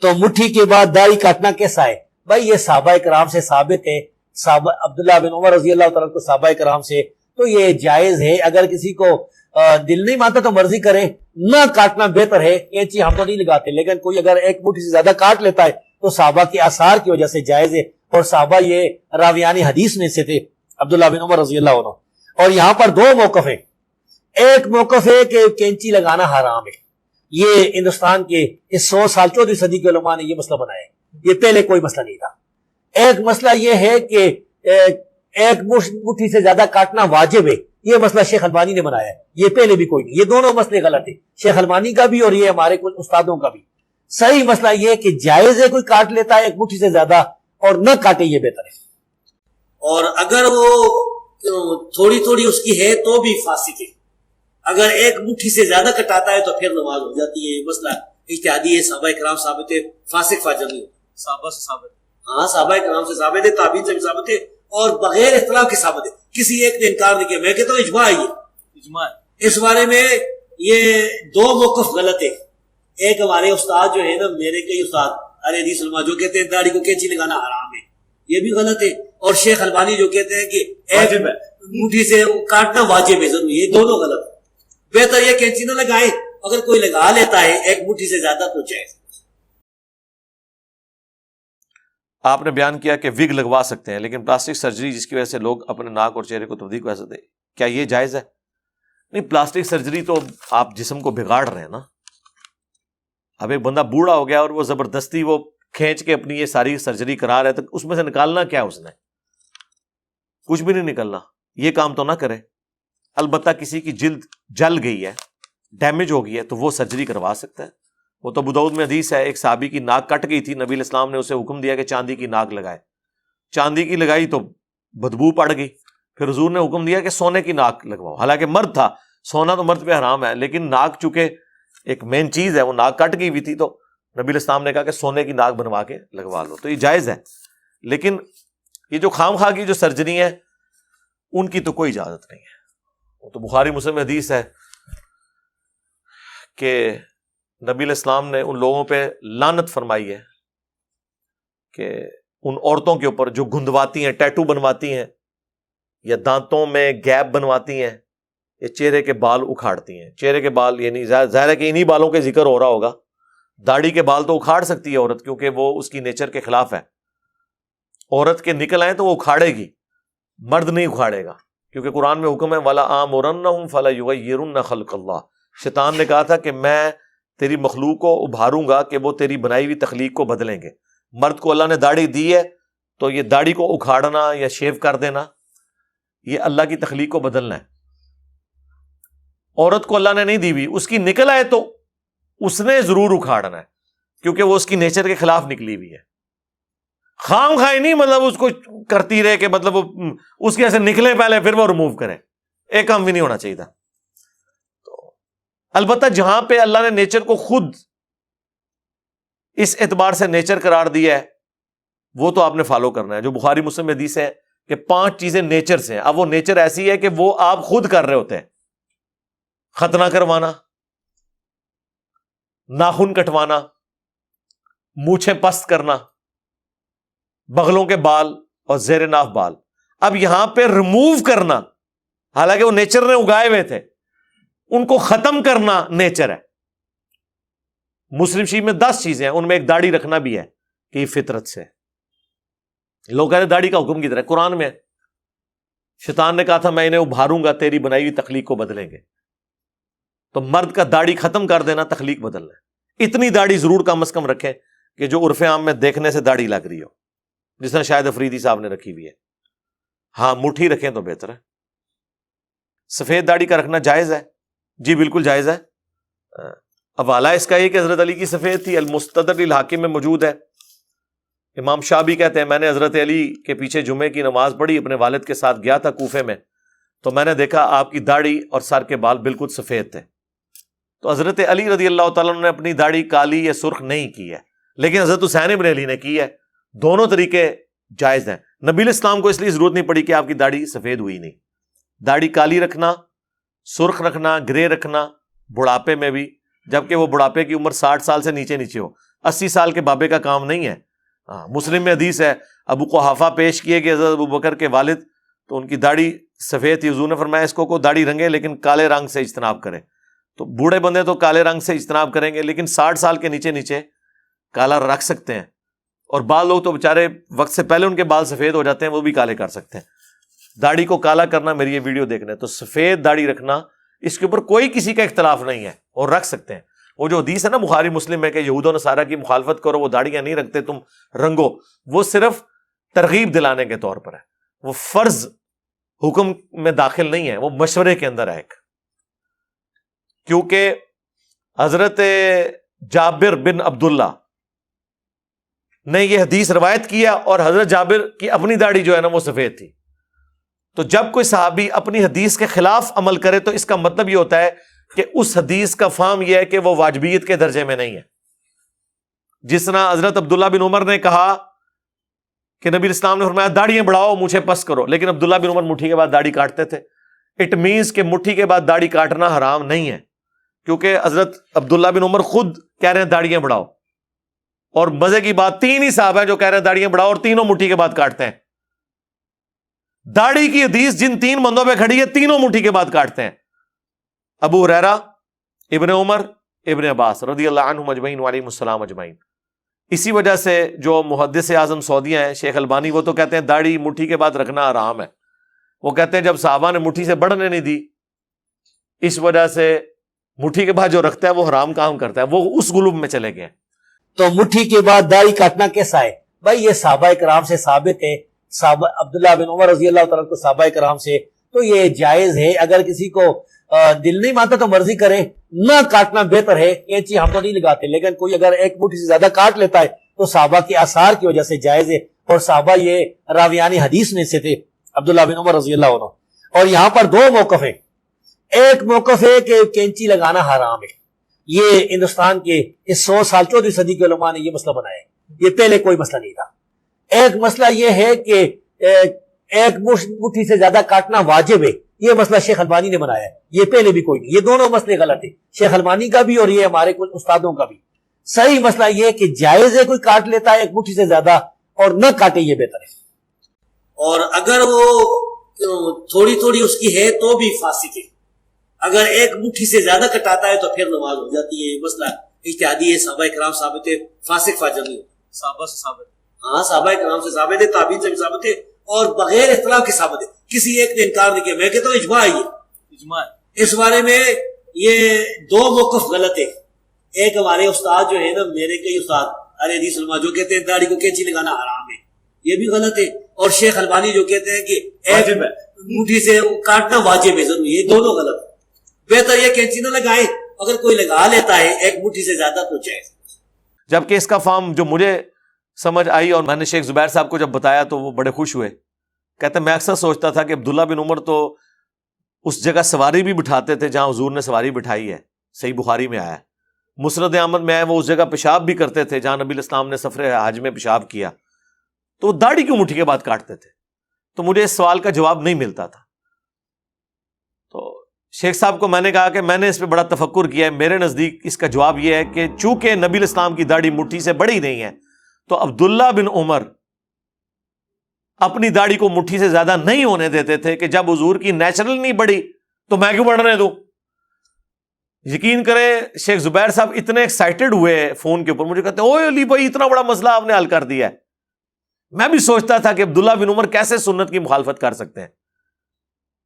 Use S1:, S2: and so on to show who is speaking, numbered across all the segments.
S1: تو مٹھی کے بعد داڑھی کاٹنا کیسا ہے؟ بھائی یہ صحابہ کرام سے ثابت ہے، صحابہ عبداللہ بن عمر رضی اللہ تعالیٰ کو صحابہ کرام سے، تو یہ جائز ہے۔ اگر کسی کو دل نہیں مانتا تو مرضی کرے، نہ کاٹنا بہتر ہے۔ یہ چیز ہم تو نہیں لگاتے، لیکن کوئی اگر ایک مٹھی سے زیادہ کاٹ لیتا ہے تو صحابہ کے آثار کی وجہ سے جائز ہے، اور صحابہ یہ راویان حدیث میں سے تھے عبداللہ بن عمر رضی اللہ عنہ۔ اور یہاں پر دو موقف ہیں، ایک موقف ہے کہ کینچی لگانا حرام ہے، یہ ہندوستان کے اس 100 سال 14ویں صدی کے علماء نے یہ مسئلہ بنایا ہے، یہ پہلے کوئی مسئلہ نہیں تھا۔ ایک مسئلہ یہ ہے کہ ایک مٹھی سے زیادہ کاٹنا واجب ہے، یہ مسئلہ شیخ البانی نے بنایا ہے، یہ پہلے بھی کوئی نہیں۔ یہ دونوں مسئلے غلط ہیں، شیخ البانی کا بھی اور یہ ہمارے کچھ استادوں کا بھی۔ صحیح مسئلہ یہ کہ جائز ہے کوئی کاٹ لیتا ہے ایک مٹھی سے زیادہ، اور نہ کاٹے یہ بہتر ہے۔ اور اگر وہ تھوڑی تھوڑی اس کی ہے تو بھی فاسق ہے، اگر ایک مٹھی سے زیادہ کٹاتا ہے تو پھر نماز ہو جاتی ہے۔ یہ مسئلہ اجتہادی ہے، صحابہ کرام ثابت ہے، فاسق فاجر نہیں ہوتا۔ صحابہ سے ثابت ہے، ہاں صحابہ کرام سے ثابت ہے، تابعین سے بھی ثابت ہے، اور بغیر اختلاف کے ثابت ہے، کسی ایک نے انکار نہیں کیا۔ میں کہتا ہوں اجماع ہے، اجماع اس بارے میں۔ یہ دو موقف غلط ہے، ایک ہمارے استاد جو ہے نا، میرے کئی استاد اہل حدیث علماء جو کہتے ہیں داڑھی کو کینچی لگانا حرام ہے، یہ بھی غلط ہے، اور شیخ البانی جو کہتے ہیں کہ ایک مٹھی سے کاٹنا واجب ہے ضروری، یہ دونوں غلط ہے۔ بہتر یہ کینچی نہ لگائے، اگر کوئی لگا لیتا ہے ایک مٹھی سے زیادہ تو جائز۔
S2: آپ نے بیان کیا کہ وگ لگوا سکتے ہیں، لیکن پلاسٹک سرجری جس کی وجہ سے لوگ اپنے ناک اور چہرے کو تبدیل کر سکتے ہیں، کیا یہ جائز ہے؟ نہیں، پلاسٹک سرجری تو آپ جسم کو بگاڑ رہے ہیں نا۔ اب ایک بندہ بوڑھا ہو گیا اور وہ زبردستی وہ کھینچ کے اپنی یہ ساری سرجری کرا رہا ہے، تو اس میں سے نکالنا کیا اس نے؟ کچھ بھی نہیں نکلنا، یہ کام تو نہ کرے۔ البتہ کسی کی جلد جل گئی ہے، ڈیمیج ہو گئی ہے، تو وہ سرجری کروا سکتا ہے۔ وہ تو ابو داؤد میں حدیث ہے، ایک صحابی کی ناک کٹ گئی تھی، نبی علیہ السلام نے اسے حکم دیا کہ چاندی کی ناک لگائے، چاندی کی لگائی تو بدبو پڑ گئی، پھر حضور نے حکم دیا کہ سونے کی ناک لگواؤ، حالانکہ مرد تھا، سونا تو مرد پہ حرام ہے، لیکن ناک چونکہ ایک مین چیز ہے، وہ ناک کٹ گئی ہوئی تھی، تو نبی علیہ السلام نے کہا کہ سونے کی ناک بنوا کے لگوا لو، تو یہ جائز ہے۔ لیکن یہ جو خام خواہ کی جو سرجری ہے ان کی تو کوئی اجازت نہیں ہے۔ وہ تو بخاری مسلم میں حدیث ہے کہ نبی علیہ السلام نے ان لوگوں پہ لعنت فرمائی ہے کہ ان عورتوں کے اوپر جو گندواتی ہیں، ٹیٹو بنواتی ہیں، یا دانتوں میں گیپ بنواتی ہیں، یا چہرے کے بال اکھاڑتی ہیں۔ چہرے کے بال یعنی ظاہر ہے کہ انہی بالوں کے ذکر ہو رہا ہوگا، داڑھی کے بال تو اکھاڑ سکتی ہے عورت، کیونکہ وہ اس کی نیچر کے خلاف ہے۔ عورت کے نکل آئیں تو وہ اکھاڑے گی، مرد نہیں اکھاڑے گا، کیونکہ قرآن میں حکم ہے وَلَا آمُرَنَّهُمْ فَلَا يُغَيِّرُنَّ خَلْقَ اللَّهِ۔ شیطان نے کہا تھا کہ میں تیری مخلوق کو ابھاروں گا کہ وہ تیری بنائی ہوئی تخلیق کو بدلیں گے۔ مرد کو اللہ نے داڑھی دی ہے تو یہ داڑھی کو اکھاڑنا یا شیو کر دینا یہ اللہ کی تخلیق کو بدلنا ہے۔ عورت کو اللہ نے نہیں دی ہوئی، اس کی نکل آئے تو اس نے ضرور اکھاڑنا ہے، کیونکہ وہ اس کی نیچر کے خلاف نکلی ہوئی ہے۔ خام خواہ نہیں مطلب اس کو کرتی رہے کہ مطلب وہ اس کے ایسے نکلے پہلے پھر وہ ریموو کرے، ایک کام بھی نہیں ہونا چاہیے تھا۔ تو البتہ جہاں پہ اللہ نے نیچر کو خود اس اعتبار سے نیچر قرار دیا ہے وہ تو آپ نے فالو کرنا ہے۔ جو بخاری مسلم میں حدیث ہے کہ 5 چیزیں نیچر سے ہیں، اب وہ نیچر ایسی ہے کہ وہ آپ خود کر رہے ہوتے ہیں۔ ختنہ کروانا، ناخن کٹوانا، مونچھیں پست کرنا، بغلوں کے بال اور زیر ناف بال۔ اب یہاں پہ ریموو کرنا، حالانکہ وہ نیچر نے اگائے ہوئے تھے، ان کو ختم کرنا نیچر ہے۔ مسلم شریف میں 10 چیزیں ہیں، ان میں ایک داڑھی رکھنا بھی ہے کہ یہ فطرت سے۔ لوگ کہتے ہیں داڑھی کا حکم کی طرح قرآن میں ہے۔ شیطان نے کہا تھا میں انہیں ابھاروں گا، تیری بنائی ہوئی تخلیق کو بدلیں گے۔ تو مرد کا داڑھی ختم کر دینا تخلیق بدلنا ہے۔ اتنی داڑھی ضرور کم از کم رکھیں کہ جو عرف عام میں دیکھنے سے داڑھی لگ رہی ہو، جس طرح شاہد افریدی صاحب نے رکھی ہوئی ہے۔ ہاں مٹھی رکھیں تو بہتر ہے۔ سفید داڑھی کا رکھنا جائز ہے؟ جی بالکل جائز ہے۔ حوالہ اس کا یہ کہ حضرت علی کی سفید تھی، المستدرک للحاکم میں موجود ہے۔ امام شاہ بھی کہتے ہیں میں نے حضرت علی کے پیچھے جمعے کی نماز پڑھی، اپنے والد کے ساتھ گیا تھا کوفے میں، تو میں نے دیکھا آپ کی داڑھی اور سر کے بال بالکل سفید تھے۔ تو حضرت علی رضی اللہ تعالیٰ عنہ نے اپنی داڑھی کالی یا سرخ نہیں کی ہے، لیکن حضرت حسین ابن علی نے کی ہے۔ دونوں طریقے جائز ہیں۔ نبی علیہ السلام کو اس لیے ضرورت نہیں پڑی کہ آپ کی داڑھی سفید ہوئی نہیں۔ داڑھی کالی رکھنا، سرخ رکھنا، گرے رکھنا بڑھاپے میں بھی، جبکہ وہ بڑھاپے کی عمر 60 سال سے نیچے ہو، 80 سال کے بابے کا کام نہیں ہے. مسلم میں حدیث ہے, ابو قحافہ پیش کیے کہ حضرت ابو بکر کے والد, تو ان کی داڑھی سفید تھی, حضور نے فرمایا اس کو داڑھی رنگے لیکن کالے رنگ سے اجتناب کرے. تو بوڑھے بندے تو کالے رنگ سے اجتناب کریں گے, لیکن 60 سال کے نیچے نیچے کالا رکھ سکتے ہیں. اور بعض لوگ تو بےچارے وقت سے پہلے ان کے بال سفید ہو جاتے ہیں, وہ بھی کالے کر سکتے ہیں. داڑھی کو کالا کرنا, میری یہ ویڈیو دیکھنا ہے تو سفید داڑھی رکھنا, اس کے اوپر کوئی کسی کا اختلاف نہیں ہے, اور رکھ سکتے ہیں. وہ جو حدیث ہے نا بخاری مسلم میں کہ یہود و نصارہ کی مخالفت کرو, وہ داڑیاں نہیں رکھتے تم رنگو, وہ صرف ترغیب دلانے کے طور پر ہے, وہ فرض حکم میں داخل نہیں ہے, وہ مشورے کے اندر ہے ایک. کیونکہ حضرت جابر بن عبداللہ نے یہ حدیث روایت کیا, اور حضرت جابر کی اپنی داڑھی جو ہے نا وہ سفید تھی. تو جب کوئی صحابی اپنی حدیث کے خلاف عمل کرے تو اس کا مطلب یہ ہوتا ہے کہ اس حدیث کا فہم یہ ہے کہ وہ واجبیت کے درجے میں نہیں ہے. جس طرح حضرت عبداللہ بن عمر نے کہا کہ نبی اسلام نے فرمایا داڑیاں بڑھاؤ, مونچھیں پس کرو, لیکن عبداللہ بن عمر مٹھی کے بعد داڑھی کاٹتے تھے. اٹ مینس کہ مٹھی کے بعد داڑھی کاٹنا حرام نہیں ہے, کیونکہ حضرت عبداللہ بن عمر خود کہہ رہے ہیں داڑیاں بڑھاؤ, اور مزے کی بات 3 ہی صاحب ہیں جو کہہ رہے ہیں داڑیاں بڑھاؤ, اور تینوں مٹھی کے بعد کاٹتے ہیں. داڑھی کی حدیث جن 3 بندوں پہ کھڑی ہے تینوں مٹھی کے بعد کاٹتے ہیں, ابو ہریرہ, ابن عمر, ابن عباس رضی اللہ عنہم اجمعین وعلیہم السلام اجمعین. اسی وجہ سے جو محدث اعظم سعودیہ ہیں شیخ البانی, وہ تو کہتے ہیں داڑھی مٹھی کے بعد رکھنا حرام ہے. وہ کہتے ہیں جب صحابہ نے مٹھی سے بڑھنے نہیں دی, اس وجہ سے مٹھی کے بعد جو رکھتا ہے وہ حرام کام کرتا ہے, وہ اس گلوب میں چلے گئے.
S1: تو مٹھی کے بعد داڑھی کاٹنا کیسا ہے؟ بھائی یہ صحابہ کرام سے ثابت ہے, صحابہ عبداللہ بن عمر رضی اللہ تعالیٰ کو صحابہ کرام سے, تو یہ جائز ہے. اگر کسی کو دل نہیں مانتا تو مرضی کرے, نہ کاٹنا بہتر ہے. کینچی ہم تو نہیں لگاتے, لیکن کوئی اگر ایک مٹھی سے زیادہ کاٹ لیتا ہے تو صحابہ کے آثار کی وجہ سے جائز ہے, اور صحابہ یہ راویان حدیث میں سے تھے عبداللہ بن عمر رضی اللہ عنہ. اور یہاں پر 2 موقف ہیں. ایک موقف ہے کہ کینچی لگانا حرام ہے, یہ ہندوستان کے اس 100 سال 14ویں صدی کے علماء نے یہ مسئلہ بنایا ہے, یہ پہلے کوئی مسئلہ نہیں تھا. ایک مسئلہ یہ ہے کہ ایک مٹھی سے زیادہ کاٹنا واجب ہے, یہ مسئلہ شیخ البانی نے بنایا ہے, یہ پہلے بھی کوئی نہیں. یہ دونوں مسئلے غلط ہیں, شیخ البانی کا بھی اور یہ ہمارے کچھ استادوں کا بھی. صحیح مسئلہ یہ ہے کہ جائز ہے کوئی کاٹ لیتا ہے ایک مٹھی سے زیادہ, اور نہ کاٹے یہ بہتر ہے. اور اگر وہ تھوڑی تھوڑی اس کی ہے تو بھی فاسق ہے. اگر ایک مٹھی سے زیادہ کٹاتا ہے تو پھر نماز ہو جاتی ہے. یہ مسئلہ اجتہادی ہے, صحابہ کرام ثابت ہے, فاسق فاجر نہیں. صحابہ سے ثابت, ہاں صحابہ کرام سے ثابت ہے, تابعین سے بھی ثابت ہے, اور بغیر اختلاف کے ثابت ہے. کسی ایک نے انکار نہیں کیا. میں کہتا ہوں اجماع ہے, اجماع اس بارے میں. یہ 2 موقف غلط ہے. ایک ہمارے استاد جو ہے نا, میرے کئی استاد اہل حدیث علماء, جو کہتے ہیں داڑھی کو کینچی لگانا حرام ہے, یہ بھی غلط ہے. اور شیخ البانی جو کہتے ہیں کہ ایک مٹھی سے کاٹنا واجب ہے ضرور, یہ دونوں غلط ہے. بہتر یہ کینچی نہ لگائیں, اگر کوئی لگا لیتا ہے ایک مٹھی سے زیادہ تو جائز.
S2: جبکہ اس کا فہم جو مجھے سمجھ آئی, اور میں نے شیخ زبیر صاحب کو جب بتایا تو وہ بڑے خوش ہوئے. کہتے ہیں میں اکثر سوچتا تھا کہ عبداللہ بن عمر تو اس جگہ سواری بھی بٹھاتے تھے جہاں حضور نے سواری بٹھائی ہے, صحیح بخاری میں آیا ہے. مسند احمد میں ہے, وہ اس جگہ پیشاب بھی کرتے تھے جہاں نبی الاسلام نے سفر حج میں پیشاب کیا, تو وہ داڑھی کیوں مٹھی کے بعد کاٹتے تھے؟ تو مجھے اس سوال کا جواب نہیں ملتا تھا. تو شیخ صاحب کو میں نے کہا کہ میں نے اس پہ بڑا تفکر کیا ہے, میرے نزدیک اس کا جواب یہ ہے کہ چونکہ نبی الاسلام کی داڑھی مٹھی سے بڑی نہیں ہے, تو عبداللہ بن عمر اپنی داڑھی کو مٹھی سے زیادہ نہیں ہونے دیتے تھے کہ جب حضور کی نیچرل نہیں بڑھی تو میں کیوں بڑھنے دوں. یقین کریں شیخ زبیر صاحب اتنے ایکسائٹڈ ہوئے فون کے اوپر, مجھے کہتے ہیں اوے علی بھائی اتنا بڑا مسئلہ آپ نے حل کر دیا ہے. میں بھی سوچتا تھا کہ عبداللہ بن عمر کیسے سنت کی مخالفت کر سکتے ہیں,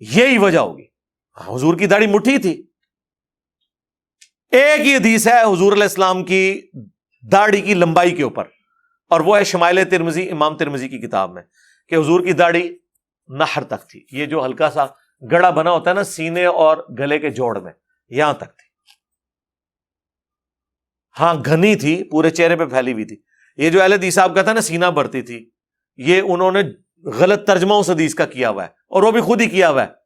S2: یہی وجہ ہوگی, حضور کی داڑھی مٹھی تھی. ایک ہی حدیث ہے حضور علیہ السلام کی داڑھی کی لمبائی کے اوپر, اور وہ ہے شمائل ترمذی, امام ترمذی کی کتاب میں, کہ حضور کی داڑھی نحر تک تھی. یہ جو ہلکا سا گڑا بنا ہوتا ہے نا سینے اور گلے کے جوڑ میں, یہاں تک تھی. ہاں گھنی تھی, پورے چہرے پہ پھیلی ہوئی تھی. یہ جو اہل حدیث صاحب کہتا ہے نا سینہ بھرتی تھی, یہ انہوں نے غلط ترجمہ اس حدیث کا کیا ہوا ہے, اور وہ بھی خود ہی کیا ہوا ہے.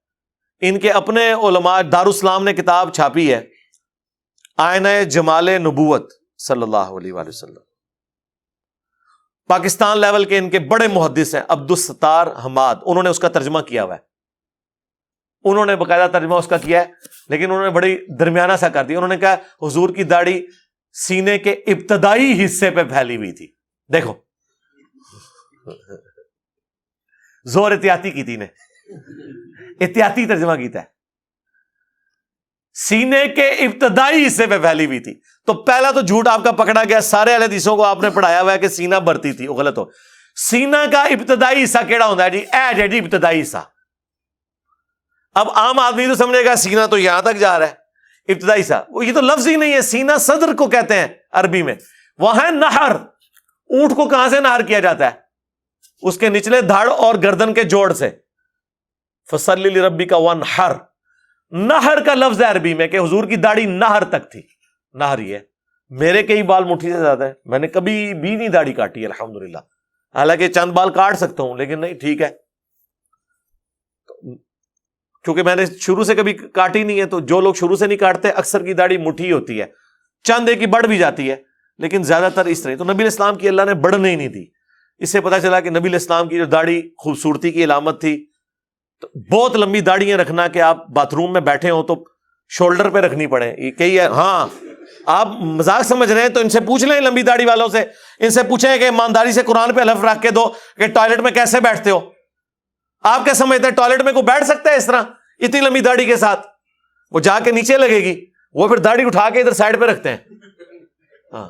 S2: ان کے اپنے علماء دارالاسلام نے کتاب چھاپی ہے آئینہ جمال نبوت صلی اللہ علیہ وآلہ وسلم. پاکستان لیول کے ان کے بڑے محدث ہیں عبدالستار حماد, انہوں نے اس کا ترجمہ کیا ہوا ہے. انہوں نے باقاعدہ ترجمہ اس کا کیا ہے, لیکن انہوں نے بڑی درمیانہ سا کر دیا. انہوں نے کہا حضور کی داڑھی سینے کے ابتدائی حصے پہ پھیلی ہوئی تھی. دیکھو زور احتیاطی کی تھی نے, احتیاطی ترجمہ کیتا ہے, سینے کے ابتدائی حصے پہ پھیلی ہوئی تھی. تو پہلا تو جھوٹ آپ کا پکڑا گیا, سارے اہل حدیثوں کو آپ نے پڑھایا ہوا ہے کہ سینہ بھرتی تھی, وہ غلط ہو. سینہ کا ابتدائی حصہ کیڑا ہوتا ہے جی؟ ایج ہے جی ابتدائی حصہ. اب عام آدمی تو سمجھے گا سینہ تو یہاں تک جا رہا ہے, ابتدائی حصہ, یہ تو لفظ ہی نہیں ہے. سینہ صدر کو کہتے ہیں عربی میں. وہ ہے نہر, اونٹ کو کہاں سے نہر کیا جاتا ہے؟ اس کے نچلے دھڑ اور گردن کے جوڑ سے. فصلی لربک وانحر, نہر کا لفظ ہے عربی میں کہ حضور کی داڑھی نہر تک تھی. نہر یہ ہے. میرے کئی بال مٹھی سے زیادہ ہے, میں نے کبھی بھی نہیں داڑھی کاٹی الحمدللہ, حالانکہ چند بال کاٹ سکتا ہوں لیکن نہیں, ٹھیک ہے, کیونکہ میں نے شروع سے کبھی کاٹی نہیں ہے. تو جو لوگ شروع سے نہیں کاٹتے اکثر کی داڑھی مٹھی ہوتی ہے, چند ایک کی بڑھ بھی جاتی ہے لیکن زیادہ تر اس طرح. تو نبی علیہ السلام کی اللہ نے بڑھنے ہی نہیں دی. اس سے پتہ چلا کہ نبی علیہ السلام کی جو داڑھی خوبصورتی کی علامت تھی. تو بہت لمبی داڑیاں رکھنا کہ آپ باتھ روم میں بیٹھے ہوں تو شولڈر پہ رکھنی پڑے, یہ کئی ہے. ہاں آپ مذاق سمجھ رہے ہیں تو ان سے پوچھ لیں, لمبی داڑھی والوں سے, ان سے پوچھیں کہ ایمانداری سے قرآن پہ حلف رکھ کے دو کہ ٹوائلٹ میں کیسے بیٹھتے ہو. آپ کیا سمجھتے ہیں ٹوائلٹ میں کوئی بیٹھ سکتا ہے اس طرح اتنی لمبی داڑھی کے ساتھ؟ وہ جا کے نیچے لگے گی, وہ پھر داڑھی اٹھا کے ادھر سائڈ پہ رکھتے ہیں, ہاں,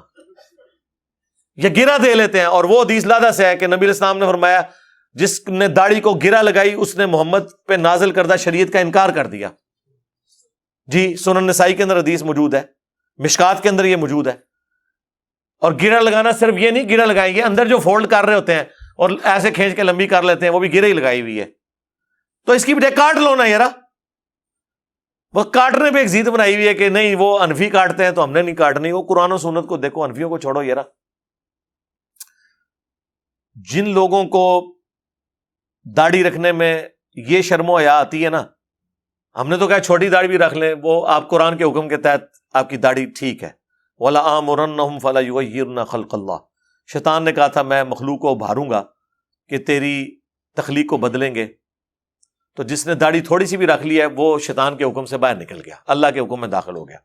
S2: یا گرا دے لیتے ہیں. اور وہ حدیث لادہ سے ہے کہ نبی علیہ السلام نے فرمایا جس نے داڑھی کو گرا لگائی اس نے محمد پہ نازل کردہ شریعت کا انکار کر دیا. جی سنن نسائی کے اندر حدیث موجود ہے, مشکات کے اندر یہ موجود ہے. اور گرا لگانا صرف یہ نہیں, گرا لگائیں گے اندر جو فولڈ کر رہے ہوتے ہیں اور ایسے کھینچ کے لمبی کر لیتے ہیں, وہ بھی گرے ہی لگائی ہوئی ہے. تو اس کی بجائے کاٹ لو نا یارا. وہ کاٹنے پہ ایک ضد بنائی ہوئی ہے کہ نہیں وہ انفی کاٹتے ہیں تو ہم نے نہیں کاٹنی. وہ قرآن و سنت کو دیکھو, انفیوں کو چھوڑو یارا. جن لوگوں کو داڑھی رکھنے میں یہ شرم و حیا آتی ہے نا, ہم نے تو کہا چھوٹی داڑھی بھی رکھ لیں, وہ آپ قرآن کے حکم کے تحت آپ کی داڑھی ٹھیک ہے. وَلَآمُرَنَّهُمْ فَلَيُغَيِّرْنَ خَلْقَ اللَّهِ, شیطان نے کہا تھا میں مخلوق کو ابھاروں گا کہ تیری تخلیق کو بدلیں گے. تو جس نے داڑھی تھوڑی سی بھی رکھ لی ہے وہ شیطان کے حکم سے باہر نکل گیا, اللہ کے حکم میں داخل ہو گیا.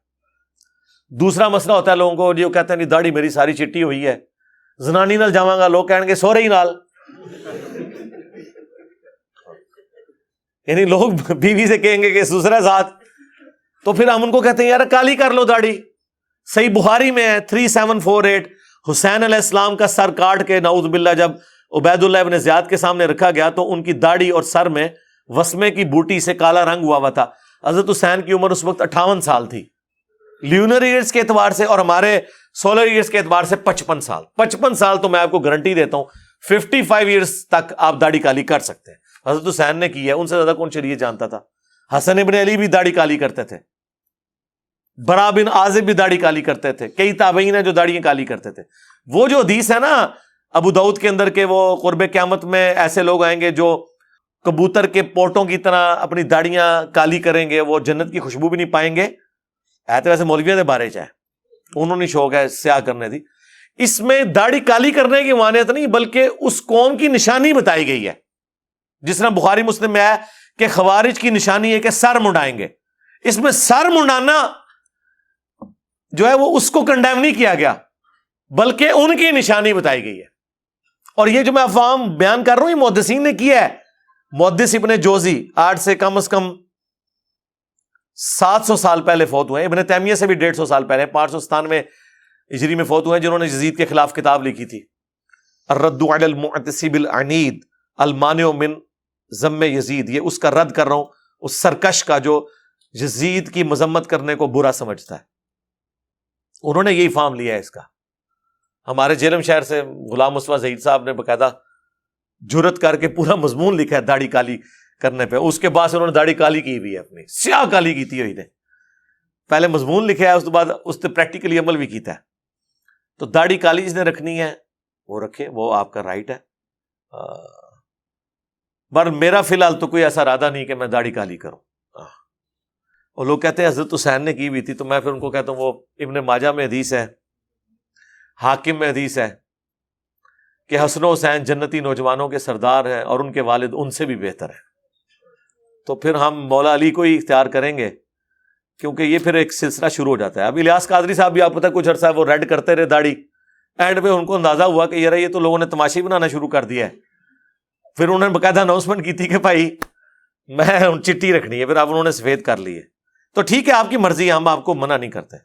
S2: دوسرا مسئلہ ہوتا ہے لوگوں کو جو کہتے ہیں نہیں داڑھی میری ساری چٹی ہوئی ہے, زنانی نال جاواں گا, لوگ کہیں گے سو رہی نال. یعنی لوگ بیوی سے کہیں گے کہ دوسرا ساتھ, تو پھر ہم ان کو کہتے ہیں یار کالی کر لو داڑھی. صحیح بخاری میں ہے 3748, حسین علیہ السلام کا سر کاٹ کے نعوذ باللہ جب عبید اللہ ابن زیاد کے سامنے رکھا گیا تو ان کی داڑھی اور سر میں وسمے کی بوٹی سے کالا رنگ ہوا تھا. حضرت حسین کی عمر اس وقت 58 سال تھی لیونر ایئرز کے اعتبار سے, اور ہمارے سولر ایئرز کے اعتبار سے 55 سال. 55 سال تو میں آپ کو گارنٹی دیتا ہوں 55 ایئرز تک آپ داڑھی کالی کر سکتے ہیں. حضرت حسین نے کی ہے, ان سے زیادہ کون شریعت جانتا تھا. حسن ابن علی بھی داڑھی کالی کرتے تھے, برا بن عازب بھی داڑھی کالی کرتے تھے, کئی تابعین ہیں جو داڑیاں کالی کرتے تھے. وہ جو حدیث ہے نا ابو داؤد کے اندر کے وہ قرب قیامت میں ایسے لوگ آئیں گے جو کبوتر کے پوٹوں کی طرح اپنی داڑیاں کالی کریں گے, وہ جنت کی خوشبو بھی نہیں پائیں گے. ایسے ویسے مولویوں کے بارے چاہے انہوں نے شوق ہے سیاہ کرنے دی. اس میں داڑھی کالی کرنے کی مانیت نہیں بلکہ اس قوم کی نشانی بتائی گئی ہے. جس طرح بخاری مسلم میں ہے کہ خوارج کی نشانی ہے کہ سر منڈائیں گے. اس میں سر منڈانا جو ہے وہ اس کو کنڈیم نہیں کیا گیا بلکہ ان کی نشانی بتائی گئی ہے. اور یہ جو میں افہام بیان کر رہا ہوں یہ محدثین نے کیا ہے. محدث ابن جوزی آج سے کم از کم 700 سال پہلے فوت ہوئے ہیں. ابن تیمیہ سے بھی 150 سال پہلے 597 ہجری میں فوت ہوئے ہیں, جنہوں نے یزید کے خلاف کتاب لکھی تھی الرد علی المعتصب العنید المانع من ذم یزید. یہ اس کا رد کر رہا ہوں اس سرکش کا جو یزید کی مذمت کرنے کو برا سمجھتا ہے. انہوں نے یہی فارم لیا ہے اس کا. ہمارے جیلم شہر سے غلام مصطفیٰ ظہیر صاحب نے باقاعدہ جرت کر کے پورا مضمون لکھا ہے داڑھی کالی کرنے پہ. اس کے بعد سے انہوں نے داڑھی کالی کی ہوئی ہے, اپنی سیاہ کالی کی تھی ہوئی نے. پہلے مضمون لکھا ہے اس کے بعد اس نے پریکٹیکلی عمل بھی کیتا ہے. تو داڑھی کالی جس نے رکھنی ہے وہ رکھے, وہ آپ کا رائٹ ہے. پر میرا فی الحال تو کوئی ایسا ارادہ نہیں کہ میں داڑھی کالی کروں. اور لوگ کہتے ہیں حضرت حسین نے کی ہوئی تھی, تو میں پھر ان کو کہتا ہوں وہ ابن ماجہ میں حدیث ہے, حاکم میں حدیث ہے کہ حسن و حسین جنتی نوجوانوں کے سردار ہیں اور ان کے والد ان سے بھی بہتر ہیں. تو پھر ہم مولا علی کو ہی اختیار کریں گے کیونکہ یہ پھر ایک سلسلہ شروع ہو جاتا ہے. اب الیاس قادری صاحب بھی آپ پتہ کچھ عرصہ وہ ریڈ کرتے رہے داڑھی, اینڈ پہ ان کو اندازہ ہوا کہ یار یہ تو لوگوں نے تماشی بنانا شروع کر دیا ہے. پھر انہوں نے باقاعدہ اناؤنسمنٹ کی تھی کہ بھائی میں چٹی رکھنی ہے, پھر اب انہوں نے سفید کر لی ہے. تو ٹھیک ہے, آپ کی مرضی ہے, ہم آپ کو منع نہیں کرتے.